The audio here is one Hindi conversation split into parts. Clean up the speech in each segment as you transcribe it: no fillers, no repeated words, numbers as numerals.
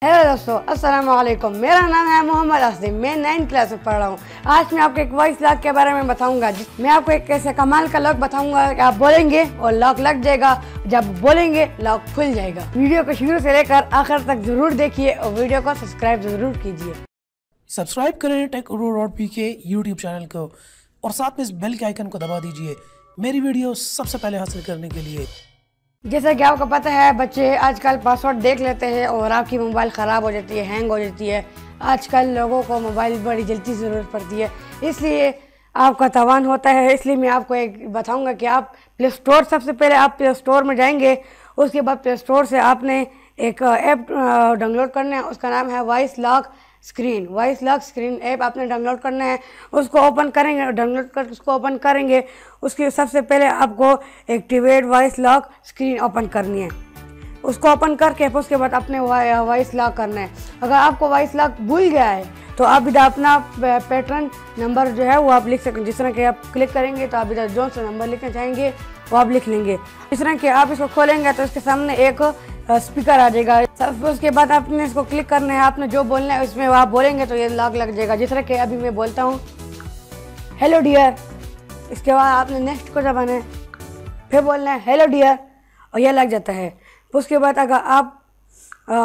हेलो दोस्तों, अस्सलाम वालेकुम। मेरा नाम है मोहम्मद आसिम। मैं 9th क्लास में पढ़ रहा हूँ। आज मैं आपको एक वॉइस लॉक के बारे में बताऊंगा। मैं आपको एक ऐसे कमाल का लॉक बताऊंगा कि आप बोलेंगे और लॉक लग जाएगा। जब बोलेंगे लॉक खुल जाएगा। वीडियो को शुरू से लेकर आखिर तक जरूर देखिए और वीडियो को सब्सक्राइब जरूर कीजिए। सब्सक्राइब करें टेक.pk यूट्यूब चैनल को और साथ में इस बेल के आइकन को दबा दीजिए मेरी वीडियो सबसे पहले हासिल करने के लिए। जैसा कि आपको पता है, बच्चे आजकल पासवर्ड देख लेते हैं और आपकी मोबाइल ख़राब हो जाती है, हैंग हो जाती है। आजकल लोगों को मोबाइल बड़ी जल्दी ज़रूरत पड़ती है, इसलिए आपका तावान होता है। इसलिए मैं आपको एक बताऊंगा कि आप प्ले स्टोर, सबसे पहले आप प्ले स्टोर में जाएंगे। उसके बाद प्ले स्टोर से आपने एक ऐप डाउनलोड करना है। उसका नाम है वॉइस लॉक स्क्रीन ऐप आपने डाउनलोड करना है। उसको ओपन करेंगे, डाउनलोड कर उसको ओपन करेंगे। उसके सबसे पहले आपको activate voice lock screen open करनी है। उसको ओपन करके उसके बाद अपने वॉइस लॉक करना है। अगर आपको वॉइस लॉक भूल गया है तो आप इधर अपना पैटर्न नंबर जो है वो आप लिख सकते हैं। जिस तरह के आप क्लिक करेंगे तो आप इधर जो सा नंबर लिखना चाहेंगे वो आप लिख लेंगे। इस तरह के आप इसको खोलेंगे तो इसके सामने एक स्पीकर आ जाएगा। सब उसके बाद आपने इसको क्लिक करना है। आपने जो बोलना है उसमें आप बोलेंगे तो ये लॉक लग जाएगा। जिस तरह के अभी मैं बोलता हूँ हेलो डियर, इसके बाद आपने नेक्स्ट को दबाना है, फिर बोलना है हेलो डियर और यह लग जाता है। उसके बाद अगर आप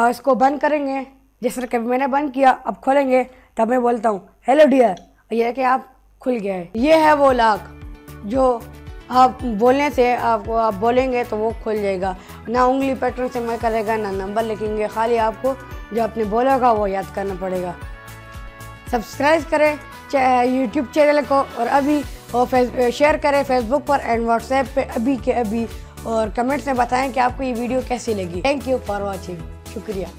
इसको बंद करेंगे, जिस तरह के मैंने बंद किया, अब खोलेंगे तब मैं बोलता हूँ हेलो डियर और यह कि आप खुल गया है। ये है वो लॉक जो आप बोलने से आप बोलेंगे तो वो खुल जाएगा। ना उंगली पैटर्न से मैं करेगा, ना नंबर लिखेंगे, खाली आपको जो आपने बोला होगा वो याद करना पड़ेगा। सब्सक्राइब करें यूट्यूब चैनल को और अभी शेयर करें फेसबुक पर एंड व्हाट्सएप पे अभी के अभी, और कमेंट्स में बताएं कि आपको ये वीडियो कैसी लगी। Thank you for watching. शुक्रिया।